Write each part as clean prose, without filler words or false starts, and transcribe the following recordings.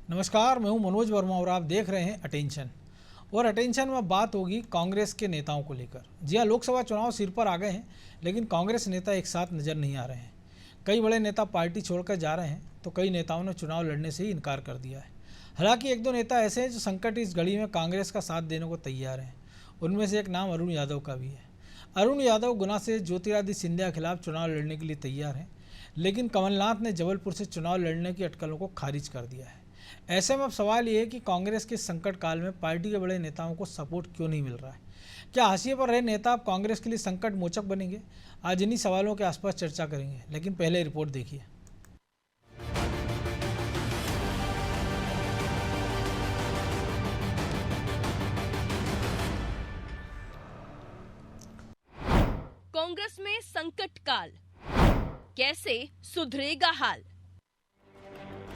नमस्कार, मैं हूं मनोज वर्मा और आप देख रहे हैं अटेंशन। और अटेंशन में बात होगी कांग्रेस के नेताओं को लेकर। जी हाँ, लोकसभा चुनाव सिर पर आ गए हैं, लेकिन कांग्रेस नेता एक साथ नजर नहीं आ रहे हैं। कई बड़े नेता पार्टी छोड़कर जा रहे हैं, तो कई नेताओं ने चुनाव लड़ने से ही इनकार कर दिया है। हालांकि एक दो नेता ऐसे हैं जो संकट इस घड़ी में कांग्रेस का साथ देने को तैयार हैं। उनमें से एक नाम अरुण यादव का भी है। अरुण यादव गुना से ज्योतिरादित्य सिंधिया के खिलाफ चुनाव लड़ने के लिए तैयार हैं, लेकिन कमलनाथ ने जबलपुर से चुनाव लड़ने की अटकलों को खारिज कर दिया है। ऐसे में अब सवाल ये है कि कांग्रेस के संकट काल में पार्टी के बड़े नेताओं को सपोर्ट क्यों नहीं मिल रहा है। क्या हाशिए पर रहे नेता अब कांग्रेस के लिए संकट मोचक बनेंगे? आज इन्हीं सवालों के आसपास चर्चा करेंगे, लेकिन पहले रिपोर्ट देखिए। कांग्रेस में संकट काल, कैसे सुधरेगा हाल।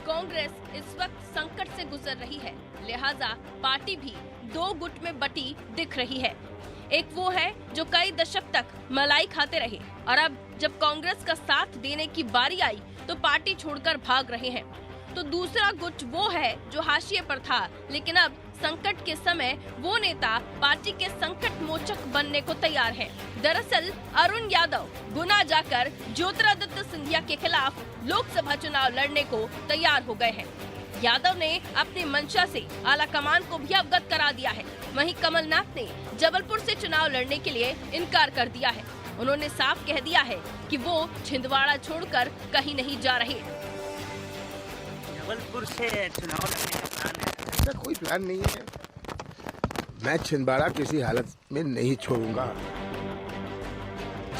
कांग्रेस इस वक्त संकट से गुजर रही है, लिहाजा पार्टी भी दो गुट में बटी दिख रही है। एक वो है जो कई दशक तक मलाई खाते रहे और अब जब कांग्रेस का साथ देने की बारी आई तो पार्टी छोड़कर भाग रहे हैं। तो दूसरा गुट वो है जो हाशिए पर था, लेकिन अब संकट के समय वो नेता पार्टी के संकट मोचक बनने को तैयार है। दरअसल अरुण यादव गुना जाकर ज्योतिरादित्य सिंधिया के खिलाफ लोकसभा चुनाव लड़ने को तैयार हो गए हैं। यादव ने अपनी मंशा से आला कमान को भी अवगत करा दिया है। वहीं कमलनाथ ने जबलपुर से चुनाव लड़ने के लिए इनकार कर दिया है। उन्होंने साफ कह दिया है कि वो छिंदवाड़ा छोड़कर कहीं नहीं जा रहे। जबलपुर से चुनाव लड़ने का प्लान है? ऐसा कोई प्लान नहीं है। मैं छिंदवाड़ा किसी हालत में नहीं छोड़ूंगा।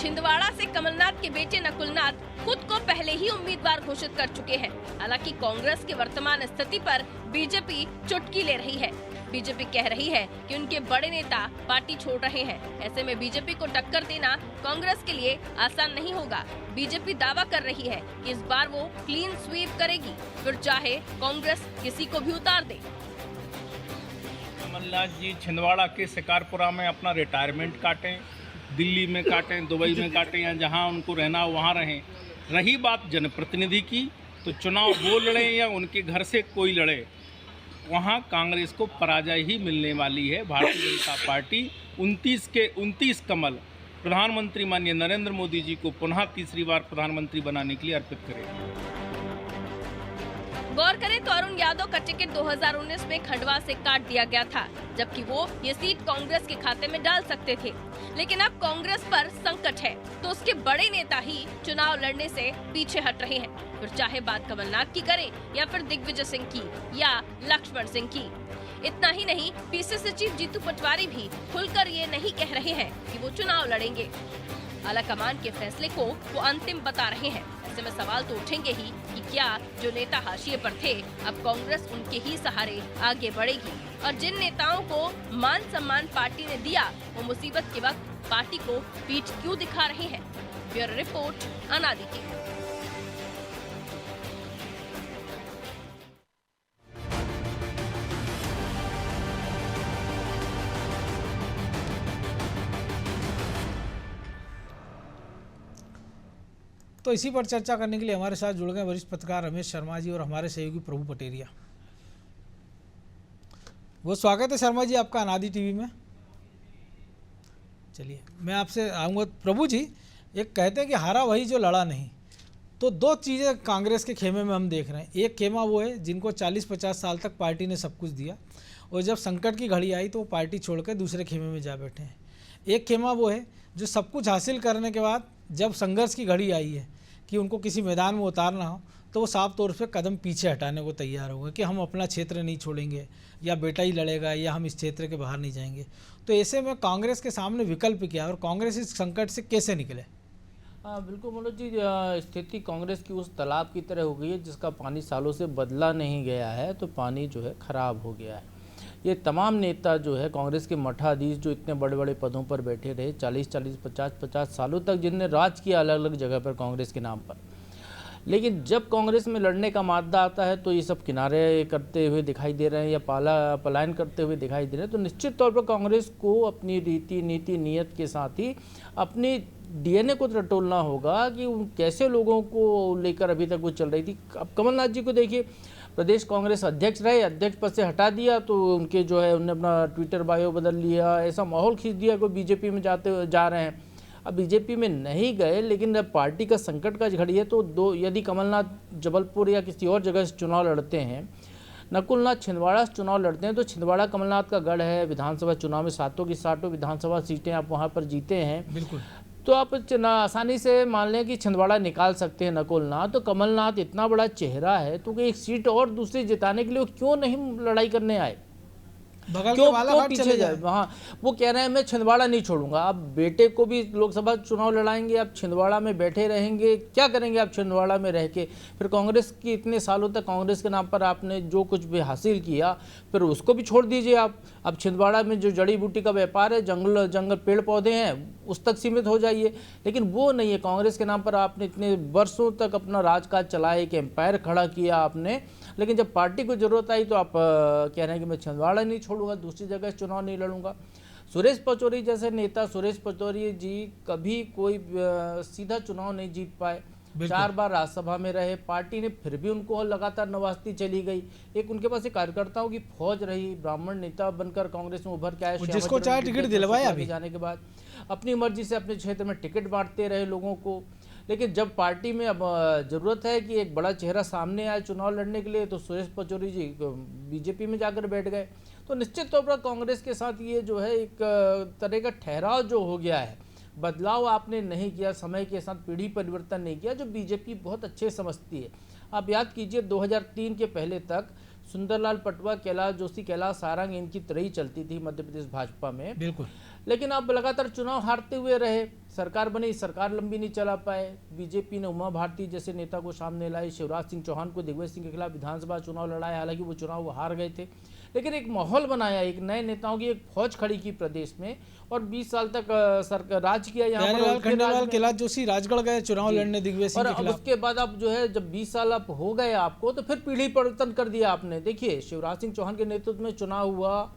छिंदवाड़ा से कमलनाथ के बेटे नकुलनाथ खुद को पहले ही उम्मीदवार घोषित कर चुके हैं। हालांकि कांग्रेस की वर्तमान स्थिति पर बीजेपी चुटकी ले रही है। बीजेपी कह रही है कि उनके बड़े नेता पार्टी छोड़ रहे हैं। ऐसे में बीजेपी को टक्कर देना कांग्रेस के लिए आसान नहीं होगा। बीजेपी दावा कर रही है कि इस बार वो क्लीन स्वीप करेगी, फिर चाहे कांग्रेस किसी को भी उतार दे। कमलनाथ जी छिंदवाड़ा के शिकारपुरा में अपना रिटायरमेंट काटें, दिल्ली में काटें, दुबई में काटें, या जहां उनको रहना हो वहां रहें। रही बात जनप्रतिनिधि की, तो चुनाव वो लड़ें या उनके घर से कोई लड़े, वहां कांग्रेस को पराजय ही मिलने वाली है। भारतीय जनता पार्टी 29 के 29 कमल प्रधानमंत्री माननीय नरेंद्र मोदी जी को पुनः तीसरी बार प्रधानमंत्री बनाने के लिए अर्पित करेगी। गौर करें तो अरुण यादव का टिकट 2019 में खंडवा से काट दिया गया था, जबकि वो ये सीट कांग्रेस के खाते में डाल सकते थे। लेकिन अब कांग्रेस पर संकट है, तो उसके बड़े नेता ही चुनाव लड़ने से पीछे हट रहे हैं। फिर चाहे बात कमलनाथ की करें या फिर दिग्विजय सिंह की या लक्ष्मण सिंह की। इतना ही नहीं, पीसीसी चीफ जीतू पटवारी भी खुलकर ये नहीं कह रहे हैं कि वो चुनाव लड़ेंगे। आलाकमान के फैसले को वो अंतिम बता रहे हैं। ऐसे में सवाल तो उठेंगे ही कि क्या जो नेता हाशिए पर थे, अब कांग्रेस उनके ही सहारे आगे बढ़ेगी, और जिन नेताओं को मान सम्मान पार्टी ने दिया, वो मुसीबत के वक्त पार्टी को पीठ क्यों दिखा रहे हैं। ब्यूरो रिपोर्ट, अनादिति। तो इसी पर चर्चा करने के लिए हमारे साथ जुड़ गए वरिष्ठ पत्रकार रमेश शर्मा जी और हमारे सहयोगी प्रभु पटेरिया। वो स्वागत है शर्मा जी आपका अनादि टीवी में। चलिए मैं आपसे आऊँगा प्रभु जी। एक कहते हैं कि हारा वही जो लड़ा नहीं, तो दो चीज़ें कांग्रेस के खेमे में हम देख रहे हैं। एक खेमा वो है जिनको 40-50 साल तक पार्टी ने सब कुछ दिया, और जब संकट की घड़ी आई तो वो पार्टी छोड़कर दूसरे खेमे में जा बैठे हैं। एक खेमा वो है जो सब कुछ हासिल करने के बाद जब संघर्ष की घड़ी आई है कि उनको किसी मैदान में उतारना हो, तो वो साफ तौर पे कदम पीछे हटाने को तैयार होगा कि हम अपना क्षेत्र नहीं छोड़ेंगे, या बेटा ही लड़ेगा, या हम इस क्षेत्र के बाहर नहीं जाएंगे। तो ऐसे में कांग्रेस के सामने विकल्प क्या है और कांग्रेस इस संकट से कैसे निकले? बिल्कुल मनोज जी, स्थिति कांग्रेस की उस तालाब की तरह हो गई है जिसका पानी सालों से बदला नहीं गया है, तो पानी जो है खराब हो गया है। ये तमाम नेता जो है कांग्रेस के मठाधीश जो इतने बड़े बड़े पदों पर बैठे रहे 40-40, 50-50 सालों तक, जिनने राज किया अलग अलग जगह पर कांग्रेस के नाम पर, लेकिन जब कांग्रेस में लड़ने का मादा आता है तो ये सब किनारे करते हुए दिखाई दे रहे हैं या पलायन करते हुए दिखाई दे रहे हैं। तो निश्चित तौर पर कांग्रेस को अपनी रीति नीति नियत के साथ ही अपनी डीएनए को टटोलना होगा कि कैसे लोगों को लेकर अभी तक वो चल रही थी। अब कमलनाथ जी को देखिए, प्रदेश कांग्रेस अध्यक्ष रहे, अध्यक्ष पद से हटा दिया तो उनके जो है उन्होंने अपना ट्विटर बायो बदल लिया, ऐसा माहौल खींच दिया कि बीजेपी में जा रहे हैं। अब बीजेपी में नहीं गए, लेकिन अब पार्टी का संकट का घड़ी है तो यदि कमलनाथ जबलपुर या किसी और जगह से चुनाव लड़ते हैं, नकुलनाथ छिंदवाड़ा से चुनाव लड़ते हैं, तो छिंदवाड़ा कमलनाथ का गढ़ है। विधानसभा चुनाव में सातों की सातों विधानसभा सीटें आप वहाँ पर जीते हैं, बिल्कुल। तो आप आसानी से मान लें कि छिंदवाड़ा निकाल सकते हैं नकुलनाथ। तो कमलनाथ इतना बड़ा चेहरा है तो एक सीट और दूसरी जिताने के लिए वो क्यों नहीं लड़ाई करने आए, बगल क्यों के बालाघाट पीछे चले जाए? हाँ, वो कह रहे हैं मैं छिंदवाड़ा नहीं छोड़ूंगा। आप बेटे को भी लोकसभा चुनाव लड़ाएंगे, आप छिंदवाड़ा में बैठे रहेंगे, क्या करेंगे आप छिंदवाड़ा में रह के? फिर कांग्रेस की इतने सालों तक कांग्रेस के नाम पर आपने जो कुछ भी हासिल किया, फिर उसको भी छोड़ दीजिए आप। अब छिंदवाड़ा में जो जड़ी बूटी का व्यापार है, जंगल पेड़ पौधे हैं, उस तक सीमित हो जाइए। लेकिन वो नहीं है, कांग्रेस के नाम पर आपने इतने वर्षों तक अपना राजकाज चलाया, एक एम्पायर खड़ा किया आपने, लेकिन जब पार्टी को जरूरत आई तो आप कह रहे हैं कि मैं छिंदवाड़ा नहीं छोड़ूंगा, दूसरी जगह चुनाव नहीं लड़ूंगा। सुरेश पचौरी जैसे नेता, सुरेश पचौरी जी कभी कोई सीधा चुनाव नहीं जीत पाए, 4 बार राज्यसभा में रहे, पार्टी ने फिर भी उनको लगातार नवाजती चली गई। एक उनके पास एक कार्यकर्ताओं की फौज रही, ब्राह्मण नेता बनकर कांग्रेस में उभर के आए, जिसको चाहे टिकट दिलवाया अभी जाने के बाद अपनी मर्जी से अपने क्षेत्र में टिकट बांटते रहे लोगों को। लेकिन जब पार्टी में अब जरूरत है कि एक बड़ा चेहरा सामने आए चुनाव लड़ने के लिए, तो सुरेश पचौरी जी बीजेपी में जाकर बैठ गए। तो निश्चित तौर पर कांग्रेस के साथ ये जो है एक तरह का ठहराव जो हो गया है, बदलाव आपने नहीं किया, समय के साथ पीढ़ी परिवर्तन नहीं किया, जो बीजेपी बहुत अच्छे समझती है। आप याद कीजिए 2003 के पहले तक सुंदरलाल पटवा, कैलाश जोशी, कैलाश सारंग इनकी तरह चलती थी मध्य प्रदेश भाजपा में, बिल्कुल। लेकिन अब लगातार चुनाव हारते हुए रहे, सरकार बनी, सरकार लंबी नहीं चला पाए। बीजेपी ने उमा भारती जैसे नेता को सामने लाई, शिवराज सिंह चौहान को दिग्विजय सिंह के खिलाफ विधानसभा चुनाव लड़ाया, हालांकि वो चुनाव हार गए थे, लेकिन एक माहौल बनाया, एक नए नेताओं की एक फौज खड़ी की प्रदेश में, और 20 साल तक राज किया यहाँ पर। खंडेलवाल, कैलाश जोशी राजगढ़ गए चुनाव लड़ने दिग्विजय सिंह के खिलाफ। उसके बाद अब जो है जब 20 साल आप हो गए आपको, तो फिर पीढ़ी परिवर्तन कर दिया आपने। देखिए शिवराज सिंह चौहान के नेतृत्व में चुनाव हुआ,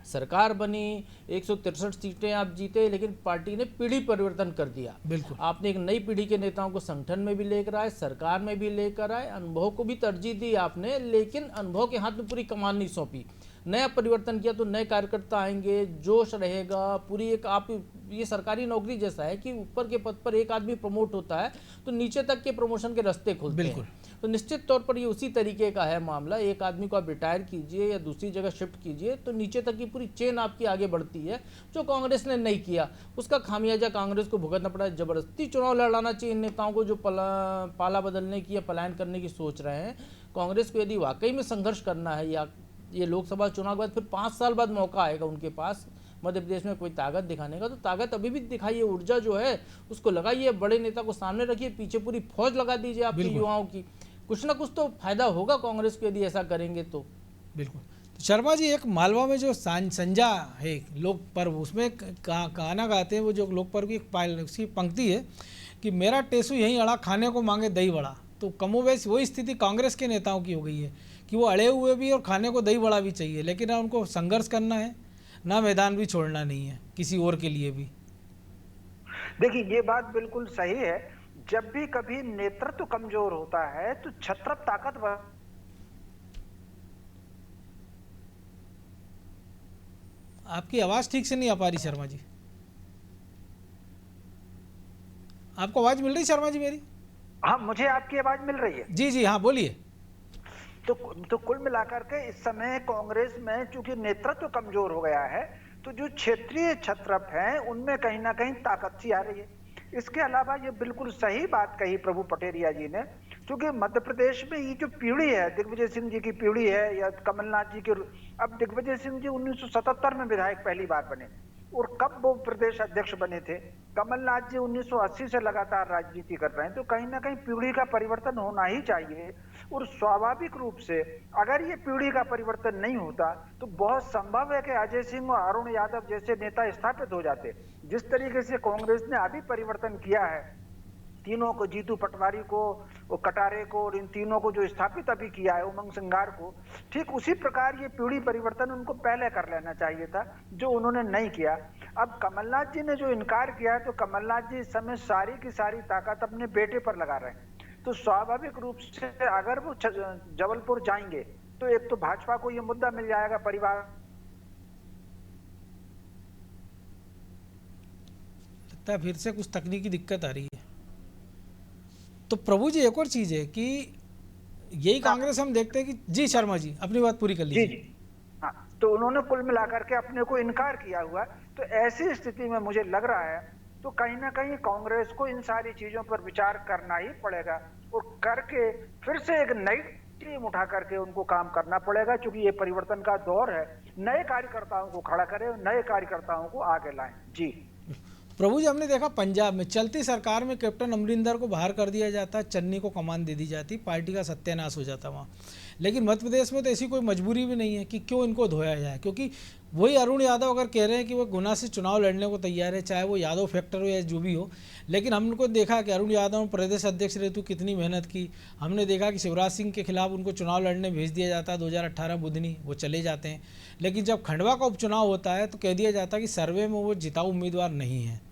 सरकार बनी, 163 सीटें आप जीते, लेकिन पार्टी ने पीढ़ी परिवर्तन कर दिया। बिल्कुल। आपने एक नई पीढ़ी के नेताओं को संगठन में भी लेकर आए, सरकार में भी लेकर आए, अनुभव को भी तरजीह दी आपने, लेकिन अनुभव के हाथ में पूरी कमान नहीं सौंपी। नया परिवर्तन किया तो नए कार्यकर्ता आएंगे, जोश रहेगा, पूरी एक आप ये सरकारी नौकरी जैसा है कि ऊपर के पद पर एक आदमी प्रमोट होता है तो नीचे तक के प्रमोशन के रास्ते खुलते हैं। तो निश्चित तौर पर ये उसी तरीके का है मामला। एक आदमी को आप रिटायर कीजिए या दूसरी जगह शिफ्ट कीजिए तो नीचे तक की पूरी चेन आपकी आगे बढ़ती है, जो कांग्रेस ने नहीं किया। उसका खामियाजा कांग्रेस को भुगतना पड़ा। जबरदस्ती चुनाव लड़ाना चाहिए नेताओं को जो पाला बदलने की या पलायन करने की सोच रहे हैं। कांग्रेस को यदि वाकई में संघर्ष करना है, या ये लोकसभा चुनाव के बाद फिर 5 साल बाद मौका आएगा उनके पास मध्य प्रदेश में कोई ताकत दिखाने का, तो ताकत अभी भी दिखाइए, ऊर्जा जो है उसको लगाइए, बड़े नेता को सामने रखिए, पीछे पूरी फौज लगा दीजिए आपके युवाओं की। कुछ ना कुछ तो फायदा होगा कांग्रेस को यदि ऐसा करेंगे तो। बिल्कुल। तो शर्मा जी, एक मालवा में जो संजा है लोक पर्व, उसमें गाना गाते हैं वो, जो लोक पर्व की उसकी पंक्ति है कि मेरा टेसू यहीं अड़ा, खाने को मांगे दही बड़ा। तो कमोबेश वही स्थिति कांग्रेस के नेताओं की हो गई है कि वो अड़े हुए भी और खाने को दही बड़ा भी चाहिए, लेकिन ना उनको संघर्ष करना है, ना मैदान भी छोड़ना नहीं है किसी और के लिए भी। देखिए ये बात बिल्कुल सही है। जब भी कभी नेतृत्व कमजोर होता है तो छत्रप ताकतवर। आपकी आवाज ठीक से नहीं आ पा रही शर्मा जी। आपको आवाज मिल रही शर्मा जी मेरी? हाँ, मुझे आपकी आवाज मिल रही है। जी जी, हाँ बोलिए। तो कुल मिलाकर के इस समय कांग्रेस में चूंकि नेतृत्व कमजोर हो गया है, तो जो क्षेत्रीय छत्रप हैं उनमें कहीं ना कहीं ताकत सी आ रही है। इसके अलावा ये बिल्कुल सही बात कही प्रभु पटेरिया जी ने, क्योंकि मध्य प्रदेश में ये जो पीढ़ी है, दिग्विजय सिंह जी की पीढ़ी है या कमलनाथ जी की। अब दिग्विजय सिंह जी 1977 में विधायक पहली बार बने, और कब वो प्रदेश अध्यक्ष बने थे। कमलनाथ जी 1980 से लगातार राजनीति कर रहे हैं, तो कहीं ना कहीं पीढ़ी का परिवर्तन होना ही चाहिए। और स्वाभाविक रूप से अगर ये पीढ़ी का परिवर्तन नहीं होता तो बहुत संभव है कि अजय सिंह और अरुण यादव जैसे नेता स्थापित हो जाते। जिस तरीके से कांग्रेस ने अभी परिवर्तन किया है, तीनों को, जीतू पटवारी को, वो कटारे को और इन तीनों को जो स्थापित अभी किया है उमंग सिंगार को, ठीक उसी प्रकार ये पीढ़ी परिवर्तन उनको पहले कर लेना चाहिए था, जो उन्होंने नहीं किया। अब कमलनाथ जी ने जो इनकार किया है, तो कमलनाथ जी इस समय सारी की सारी ताकत अपने बेटे पर लगा रहे हैं। तो स्वाभाविक रूप से अगर वो जबलपुर जाएंगे तो एक तो भाजपा को ये मुद्दा मिल जाएगा, परिवार। लगता है फिर से कुछ तकनीकी दिक्कत आ रही है। तो प्रभु जी एक और चीज है कि यही कांग्रेस हम देखते हैं कि जी शर्मा जी अपनी बात पूरी कर जी लीजिए। जी हाँ, तो उन्होंने कुल मिलाकर के अपने को इनकार किया हुआ। तो ऐसी स्थिति में मुझे लग रहा है तो कहीं ना कहीं कांग्रेस को इन सारी चीजों पर विचार करना ही पड़ेगा और करके फिर से एक नई टीम उठा करके उनको काम करना पड़ेगा, क्योंकि ये परिवर्तन का दौर है। नए कार्यकर्ताओं को खड़ा करें, नए कार्यकर्ताओं को आगे लाएं। जी प्रभु जी, हमने देखा पंजाब में चलती सरकार में कैप्टन अमरिंदर को बाहर कर दिया जाता, चन्नी को कमान दे दी जाती, पार्टी का सत्यानाश हो जाता वहाँ। लेकिन मध्य प्रदेश में तो ऐसी कोई मजबूरी भी नहीं है कि क्यों इनको धोया जाए, क्योंकि वही अरुण यादव अगर कह रहे हैं कि वो गुना से चुनाव लड़ने को तैयार है, चाहे वो यादव फैक्टर हो या जो भी हो। लेकिन हमने देखा कि अरुण यादव ने प्रदेश अध्यक्ष रहे तो कितनी मेहनत की। हमने देखा कि शिवराज सिंह के खिलाफ उनको चुनाव लड़ने भेज दिया जाता 2018 बुधनी, वो चले जाते हैं। लेकिन जब खंडवा का उपचुनाव होता है तो कह दिया जाता कि सर्वे में वो जिताऊ उम्मीदवार नहीं है।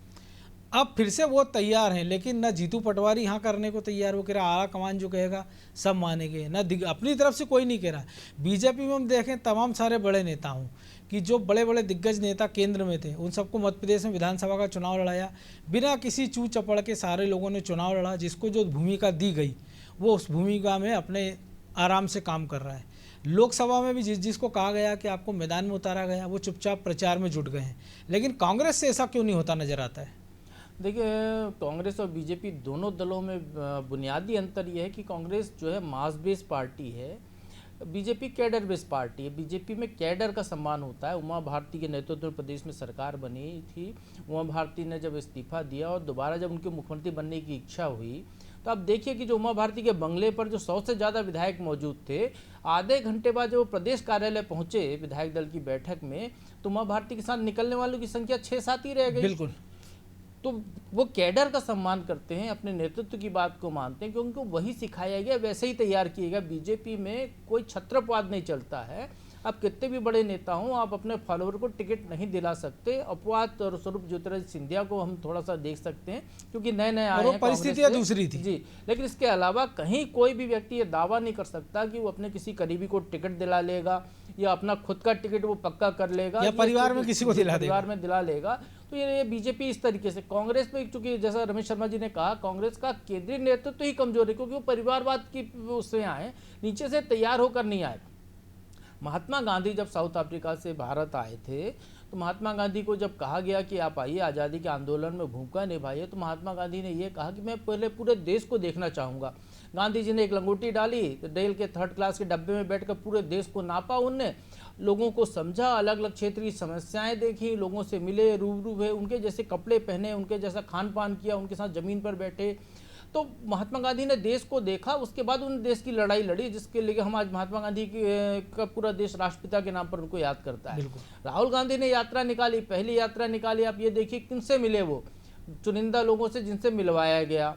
अब फिर से वो तैयार हैं, लेकिन न जीतू पटवारी यहाँ करने को तैयार, वो कह रहा आला कमान जो कहेगा सब मानेंगे, न अपनी तरफ से कोई नहीं कह रहा। बीजेपी में हम देखें तमाम सारे बड़े नेता हूँ कि जो बड़े बड़े दिग्गज नेता केंद्र में थे, उन सबको मध्य प्रदेश में विधानसभा का चुनाव लड़ाया, बिना किसी चू चपड़ के सारे लोगों ने चुनाव लड़ा। जिसको जो भूमिका दी गई वो उस भूमिका में अपने आराम से काम कर रहा है। लोकसभा में भी जिसको कहा गया कि आपको मैदान में उतारा गया, वो चुपचाप प्रचार में जुट गए हैं। लेकिन कांग्रेस से ऐसा क्यों नहीं होता नजर आता है? देखिए, कांग्रेस और बीजेपी दोनों दलों में बुनियादी अंतर यह है कि कांग्रेस जो है मास बेस पार्टी है, बीजेपी कैडर बेस पार्टी है। बीजेपी में कैडर का सम्मान होता है। उमा भारती के नेतृत्व में प्रदेश में सरकार बनी थी। उमा भारती ने जब इस्तीफा दिया और दोबारा जब उनके मुख्यमंत्री बनने की इच्छा हुई, तो आप देखिए कि जो उमा भारती के बंगले पर जो 100 से ज़्यादा विधायक मौजूद थे, आधे घंटे बाद जब वो प्रदेश कार्यालय पहुंचे विधायक दल की बैठक में, तो उमा भारती के साथ निकलने वालों की संख्या 6-7 ही रह गई। बिल्कुल। तो वो कैडर का सम्मान करते हैं, अपने नेतृत्व की बात को मानते हैं, क्योंकि उनको वही सिखाया गया, वैसे ही तैयार किया गया। बीजेपी में कोई छत्रपवाद नहीं चलता है। आप कितने भी बड़े नेता हों, आप अपने फॉलोअर को टिकट नहीं दिला सकते। अपवाद और स्वरूप ज्योतिरादित्य सिंधिया को हम थोड़ा सा देख सकते हैं, क्योंकि नए नए आए हैं, परिस्थितियां दूसरी थी जी। लेकिन इसके अलावा कहीं कोई भी व्यक्ति ये दावा नहीं कर सकता कि वो अपने किसी करीबी को टिकट दिला लेगा या अपना खुद का टिकट वो पक्का कर लेगा या परिवार में किसी को दिला देगा, परिवार में दिला लेगा। तो ये बीजेपी इस तरीके से, कांग्रेस में चूंकि जैसा रमेश शर्मा जी ने कहा, कांग्रेस का केंद्रीय नेतृत्व ही कमजोर है, क्योंकि वो परिवारवाद की उससे आए, नीचे से तैयार होकर नहीं आए। महात्मा गांधी जब साउथ अफ्रीका से भारत आए थे, तो महात्मा गांधी को जब कहा गया कि आप आइए आज़ादी के आंदोलन में भूमिका निभाइए, तो महात्मा गांधी ने ये कहा कि मैं पहले पूरे देश को देखना चाहूँगा। गांधी जी ने एक लंगोटी डाली, तो रेल के 3rd क्लास के डब्बे में बैठकर पूरे देश को नापा, उनने लोगों को समझा, अलग अलग क्षेत्र की समस्याएं देखी, लोगों से मिले, रूबरू हुए, उनके जैसे कपड़े पहने, उनके जैसा खान पान किया, उनके साथ ज़मीन पर बैठे। तो महात्मा गांधी ने देश को देखा, उसके बाद उन्होंने देश की लड़ाई लड़ी, जिसके लिए हम आज महात्मा गांधी का पूरा देश राष्ट्रपिता के नाम पर उनको याद करता है। राहुल गांधी ने यात्रा निकाली, पहली यात्रा निकाली, आप ये देखिए किनसे मिले, वो चुनिंदा लोगों से जिनसे मिलवाया गया।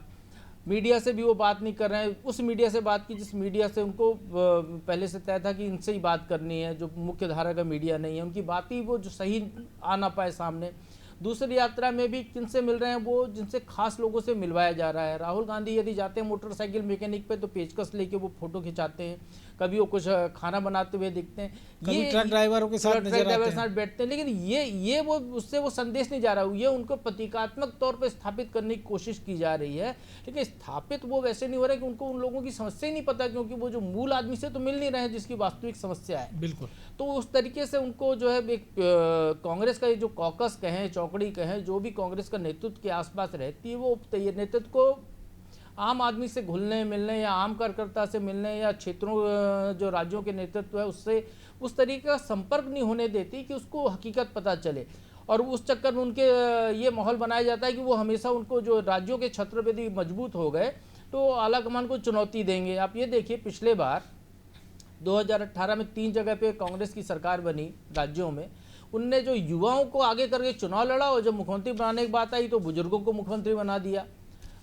मीडिया से भी वो बात नहीं कर रहे हैं, उस मीडिया से बात की जिस मीडिया से उनको पहले से तय था कि इनसे ही बात करनी है, जो मुख्य धारा का मीडिया नहीं है, उनकी बात ही वो जो सही आ ना पाए सामने। दूसरी यात्रा में भी किनसे मिल रहे हैं, वो जिनसे खास लोगों से मिलवाया जा रहा है। राहुल गांधी यदि जाते हैं मोटरसाइकिल मैकेनिक पे, तो पेचकस लेके वो फोटो खिंचाते हैं, कभी वो कुछ खाना बनाते हुए दिखते हैं, ये ट्रक ड्राइवरों के साथ बैठते हैं। लेकिन ये वो उससे वो संदेश नहीं जा रहा, ये उनको प्रतीकात्मक तौर पर स्थापित करने की कोशिश की जा रही है। लेकिन स्थापित वो वैसे नहीं हो रहा है कि उनको उन लोगों की समस्या ही नहीं पता, क्योंकि वो जो मूल आदमी से तो मिल नहीं रहे हैं जिसकी वास्तविक समस्या है। बिल्कुल। तो उस तरीके से उनको जो है एक कांग्रेस का ये जो कॉकस कहें, चौकड़ी कहें, जो भी कांग्रेस का नेतृत्व के आसपास रहती है, वो नेतृत्व को आम आदमी से घुलने मिलने या आम कार्यकर्ता से मिलने या क्षेत्रों जो राज्यों के नेतृत्व है उससे उस तरीके का संपर्क नहीं होने देती कि उसको हकीकत पता चले। और उस चक्कर में उनके ये माहौल बनाया जाता है कि वो हमेशा उनको जो राज्यों के छत्र पे यदि मजबूत हो गए तो आला कमान को चुनौती देंगे। आप ये देखिए, पिछले बार 2018 में 3 जगह पे कांग्रेस की सरकार बनी राज्यों में, उनने जो युवाओं को आगे करके चुनाव लड़ा, और जब मुख्यमंत्री बनाने की बात आई तो बुजुर्गों को मुख्यमंत्री बना दिया।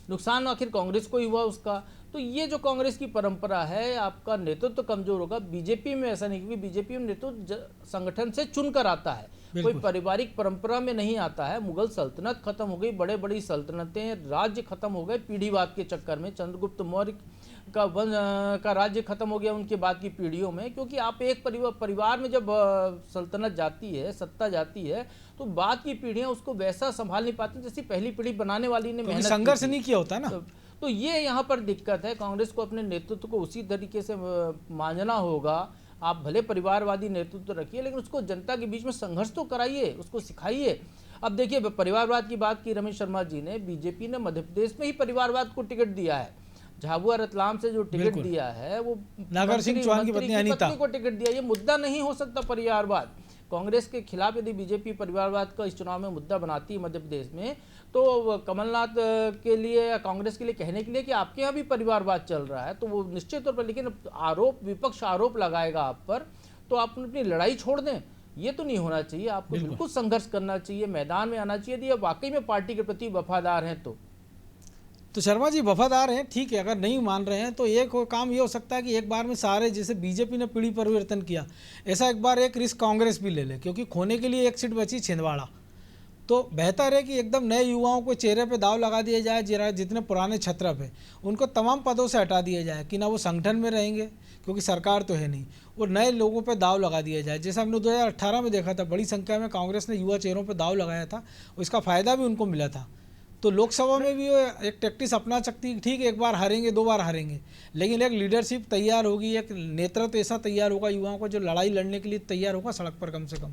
नुकसान आखिर कांग्रेस को ही हुआ उसका। तो ये जो कांग्रेस की परंपरा है, आपका नेतृत्व कमजोर होगा। बीजेपी में ऐसा नहीं, क्योंकि बीजेपी में नेतृत्व संगठन से चुनकर आता है, कोई पारिवारिक परंपरा में नहीं आता है। मुगल सल्तनत खत्म हो गई, बड़े बड़ी सल्तनतें, राज्य खत्म हो गए पीढ़ीवाद के चक्कर में। चंद्रगुप्त मौर्य का राज्य खत्म हो गया उनके बाद की पीढ़ियों में, क्योंकि आप एक परिवार में जब सल्तनत जाती है, सत्ता जाती है, तो बाद की पीढ़ियां उसको वैसा संभाल नहीं पाती जैसी पहली पीढ़ी बनाने वाली ने मेहनत संघर्ष की थी। नहीं किया होता ना। तो ये यहाँ पर दिक्कत है। कांग्रेस को अपने नेतृत्व को उसी तरीके से मानना होगा। आप भले परिवारवादी नेतृत्व रखिए, लेकिन उसको जनता के बीच में संघर्ष तो कराइए, उसको सिखाइए। अब देखिए, परिवारवाद की बात की रमेश शर्मा जी ने, बीजेपी ने मध्य प्रदेश में ही परिवारवाद को टिकट दिया है। झाबुआ रतलाम से जो टिकट दिया है वो नागर सिंह चौहान की पत्नी अनीता को टिकट दिया। ये मुद्दा नहीं हो सकता परिवारवाद। कांग्रेस के खिलाफ यदि बीजेपी परिवारवाद का इस चुनाव में मुद्दा बनाती है मध्य प्रदेश में, तो कमलनाथ के लिए या कांग्रेस के लिए कहने के लिए कि आपके यहाँ भी परिवारवाद चल रहा है, तो वो निश्चित तौर पर, लेकिन विपक्ष आरोप लगाएगा आप पर, तो आप अपनी लड़ाई छोड़ दें। ये तो नहीं होना चाहिए। आपको बिल्कुल संघर्ष करना चाहिए, मैदान में आना चाहिए। यदि आप वाकई में पार्टी के प्रति वफादार हैं तो शर्मा जी वफादार हैं, ठीक है। अगर नहीं मान रहे हैं तो एक काम ये हो सकता है कि एक बार में सारे, जैसे बीजेपी ने पीढ़ी परिवर्तन किया, ऐसा एक बार एक रिस्क कांग्रेस भी ले ले, क्योंकि खोने के लिए एक सीट बची छिंदवाड़ा। तो बेहतर है कि एकदम नए युवाओं को चेहरे पे दाव लगा दिया जाए। जितने पुराने छत्रप हैं उनको तमाम पदों से हटा दिया जाए, कि ना वो संगठन में रहेंगे क्योंकि सरकार तो है नहीं, और नए लोगों पे दाव लगा दिया जाए। जैसे हमने 2018 में देखा था, बड़ी संख्या में कांग्रेस ने युवा चेहरों पे दाव लगाया था, उसका फ़ायदा भी उनको मिला था। तो लोकसभा में भी एक टैक्टिस अपना सकती, ठीक है, एक बार हारेंगे, 2 बार हारेंगे, लेकिन एक लीडरशिप तैयार होगी, एक नेतृत्व ऐसा तैयार होगा युवाओं को जो लड़ाई लड़ने के लिए तैयार होगा सड़क पर कम से कम।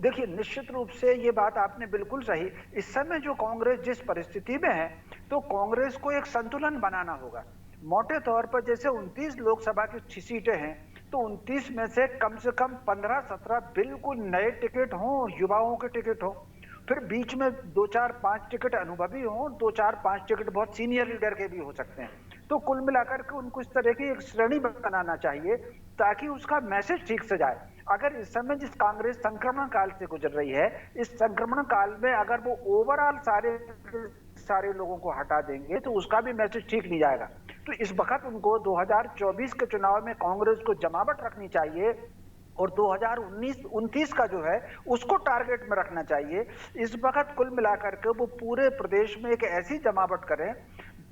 देखिए, निश्चित रूप से ये बात आपने बिल्कुल सही। इस समय जो कांग्रेस जिस परिस्थिति में है, तो कांग्रेस को एक संतुलन बनाना होगा। मोटे तौर पर जैसे 29 लोकसभा की सीटें हैं, तो 29 में से कम 15-17 बिल्कुल नए टिकट हों, युवाओं के टिकट हों, फिर बीच में 2-4-5 टिकट अनुभवी हों, 2-4-5 टिकट बहुत सीनियर लीडर के भी हो सकते हैं। तो कुल मिलाकर के उनको इस तरह की एक श्रेणी बनाना चाहिए ताकि उसका मैसेज ठीक से जाए। अगर इस समय जिस कांग्रेस संक्रमण काल से गुजर रही है, इस संक्रमण काल में अगर वो ओवरऑल सारे लोगों को हटा देंगे तो उसका भी मैसेज ठीक नहीं जाएगा। तो इस वक्त उनको 2024 के चुनाव में कांग्रेस को जमावट रखनी चाहिए और 2029 का जो है उसको टारगेट में रखना चाहिए। इस वक्त कुल मिलाकर के वो पूरे प्रदेश में एक ऐसी जमावट करें,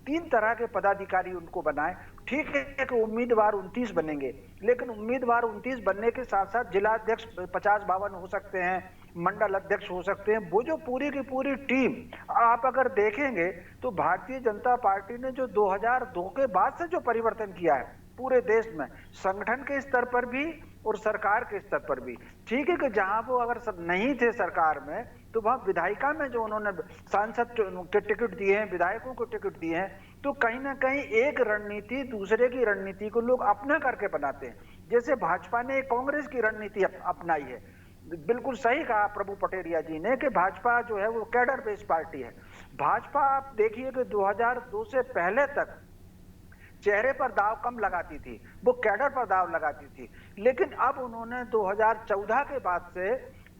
3 तरह के पदाधिकारी उनको बनाएं। ठीक है कि उम्मीदवार 29 बनेंगे, लेकिन उम्मीदवार 29 बनने के साथ साथ जिलाध्यक्ष 50-52 हो सकते हैं, मंडल अध्यक्ष हो सकते हैं। वो जो पूरी की पूरी टीम आप अगर देखेंगे तो भारतीय जनता पार्टी ने जो 2002 के बाद से जो परिवर्तन किया है पूरे देश में, संगठन के स्तर पर भी और सरकार के स्तर पर भी, ठीक है कि जहां वो अगर नहीं थे सरकार में, तो वहां विधायिका में जो उन्होंने सांसद के टिकट दिए हैं, विधायकों को टिकट दिए हैं, तो कहीं ना कहीं एक रणनीति दूसरे की रणनीति को लोग अपना करके बनाते हैं। जैसे भाजपा ने कांग्रेस की रणनीति अपनाई है। बिल्कुल सही कहा प्रभु पटेरिया जी ने कि भाजपा जो है वो कैडर बेस्ड पार्टी है। भाजपा आप देखिए कि 2002 से पहले तक चेहरे पर दाव कम लगाती थी, वो कैडर पर दाव लगाती थी, लेकिन अब उन्होंने 2014 के बाद से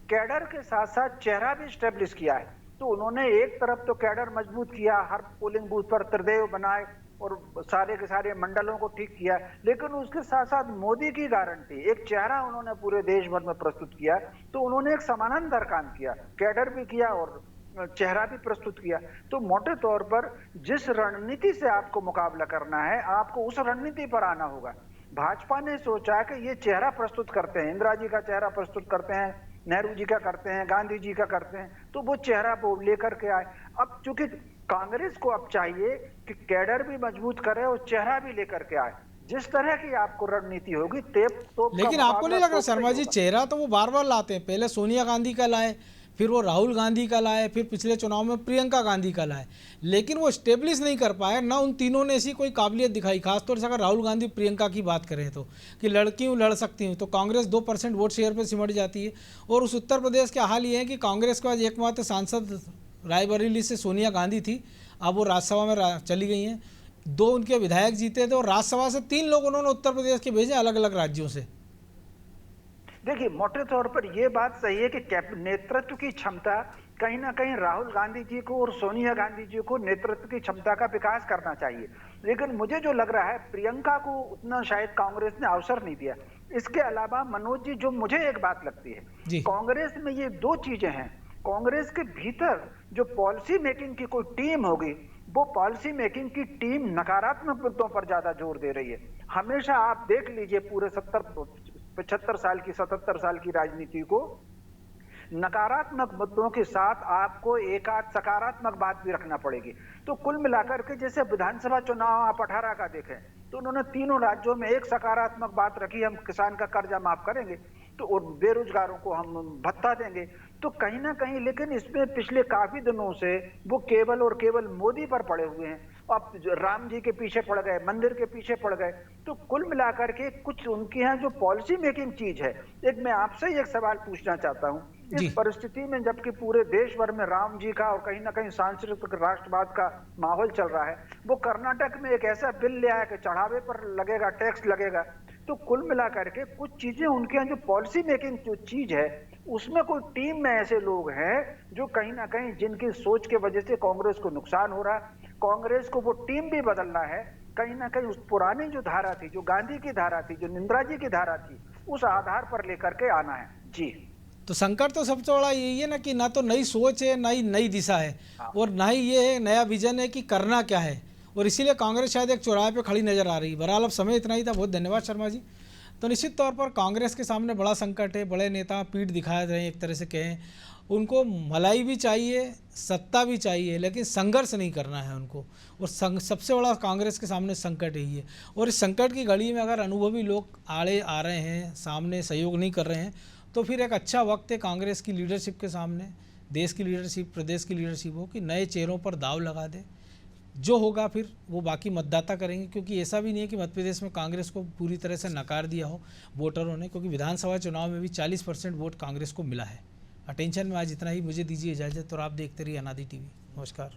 कैडर के साथ साथ चेहरा भी स्टेब्लिश किया है। तो उन्होंने एक तरफ तो कैडर मजबूत किया, हर पोलिंग बूथ पर त्रिदेव बनाए और सारे के सारे मंडलों को ठीक किया, लेकिन उसके साथ साथ मोदी की गारंटी, एक चेहरा उन्होंने पूरे देश भर में प्रस्तुत किया। तो उन्होंने एक समानांतर काम किया, कैडर भी किया और चेहरा भी प्रस्तुत किया। तो मोटे तौर पर जिस रणनीति से आपको मुकाबला करना है, आपको उस रणनीति पर आना होगा। भाजपा ने सोचा कि ये चेहरा प्रस्तुत करते हैं, इंदिरा जी का चेहरा प्रस्तुत करते हैं, नेहरू जी का करते हैं, गांधी जी का करते हैं, तो वो चेहरा वो लेकर के आए। अब चूंकि कांग्रेस को अब चाहिए कि कैडर भी मजबूत करे और चेहरा भी लेकर के आए। जिस तरह की आपको रणनीति होगी तो लेकिन आपको नहीं लग रहा शर्मा जी, चेहरा तो वो बार बार लाते हैं, पहले सोनिया गांधी का लाए, फिर वो राहुल गांधी का लाए, फिर पिछले चुनाव में प्रियंका गांधी का लाए, लेकिन वो स्टेब्लिश नहीं कर पाए ना। उन तीनों ने ऐसी कोई काबिलियत दिखाई, खासतौर से अगर राहुल गांधी प्रियंका की बात करें तो, कि लड़की हूँ लड़ सकती हूँ, तो कांग्रेस 2% वोट शेयर पर सिमट जाती है। और उस उत्तर प्रदेश का हाल ये है कि कांग्रेस के पास एकमात्र सांसद रायबरेली से सोनिया गांधी थी, अब वो राज्यसभा में चली गई हैं। 2 उनके विधायक जीते थे और राज्यसभा से 3 लोग उन्होंने उत्तर प्रदेश के भेजे अलग अलग राज्यों से। देखिए, मोटे तौर पर यह बात सही है कि नेतृत्व की क्षमता कहीं ना कहीं राहुल गांधी जी को और सोनिया गांधी जी को नेतृत्व की क्षमता का विकास करना चाहिए। लेकिन मुझे जो लग रहा है प्रियंका को उतना शायद कांग्रेस ने अवसर नहीं दिया। इसके अलावा मनोज जी, जो मुझे एक बात लगती जी। है, कांग्रेस में ये दो चीजें हैं। कांग्रेस के भीतर जो पॉलिसी मेकिंग की कोई टीम होगी, वो पॉलिसी मेकिंग की टीम नकारात्मक मुद्दों पर ज्यादा जोर दे रही है। हमेशा आप देख लीजिए पूरे 75 साल की 77 साल की राजनीति को, नकारात्मक मुद्दों के साथ आपको एक आध सकारात्मक बात भी रखना पड़ेगी। तो कुल मिलाकर के जैसे विधानसभा चुनाव आप 18 का देखें तो उन्होंने तीनों राज्यों में एक सकारात्मक बात रखी, हम किसान का कर्जा माफ करेंगे तो और बेरोजगारों को हम भत्ता देंगे। तो कहीं ना कहीं लेकिन इसमें पिछले काफी दिनों से वो केवल और केवल मोदी पर पड़े हुए हैं। अब राम जी के पीछे पड़ गए, मंदिर के पीछे पड़ गए। तो कुल मिलाकर के कुछ उनके यहाँ जो पॉलिसी मेकिंग चीज है, एक मैं आपसे एक सवाल पूछना चाहता हूँ। इस परिस्थिति में जबकि पूरे देश भर में राम जी का और कहीं ना कहीं सांस्कृतिक राष्ट्रवाद का माहौल चल रहा है, वो कर्नाटक में एक ऐसा बिल ले आया कि चढ़ावे पर लगेगा, टैक्स लगेगा। तो कुल मिलाकर के कुछ चीजें उनके यहाँ जो पॉलिसी मेकिंग जो चीज है, उसमें कोई टीम में ऐसे लोग हैं जो कहीं ना कहीं जिनकी सोच के वजह से कांग्रेस को नुकसान हो रहा है। कांग्रेस को वो टीम भी बदलना है, कहीं ना कहीं उस पुरानी जो धारा थी, जो गांधी की धारा थी, जो इंदिरा जी की धारा थी, उस आधार पर लेकर के आना है। जी, तो संकट तो सबसे बड़ा यही है ना कि ना तो नई सोच है, ना ही नई दिशा है, और ना ही ये है नया विजन है कि करना क्या है, और इसीलिए कांग्रेस शायद एक चौराहे पे खड़ी नजर आ रही है। बहरहाल अब समय इतना ही था, बहुत धन्यवाद शर्मा जी। तो निश्चित तौर पर कांग्रेस के सामने बड़ा संकट है, बड़े नेता पीठ दिखा रहे हैं, एक तरह से कहें उनको मलाई भी चाहिए, सत्ता भी चाहिए, लेकिन संघर्ष नहीं करना है उनको, और सबसे बड़ा कांग्रेस के सामने संकट यही है। और इस संकट की घड़ी में अगर अनुभवी लोग आड़े आ रहे हैं, सामने सहयोग नहीं कर रहे हैं, तो फिर एक अच्छा वक्त है कांग्रेस की लीडरशिप के सामने, देश की लीडरशिप, प्रदेश की लीडरशिप हो कि नए चेहरों पर दाव लगा दे। जो होगा फिर वो बाकी मतदाता करेंगे, क्योंकि ऐसा भी नहीं है कि मध्य प्रदेश में कांग्रेस को पूरी तरह से नकार दिया हो वोटरों ने, क्योंकि विधानसभा चुनाव में भी 40% वोट कांग्रेस को मिला है। अटेंशन में आज इतना ही, मुझे दीजिए इजाज़त और आप देखते रहिए अनादि टीवी। नमस्कार।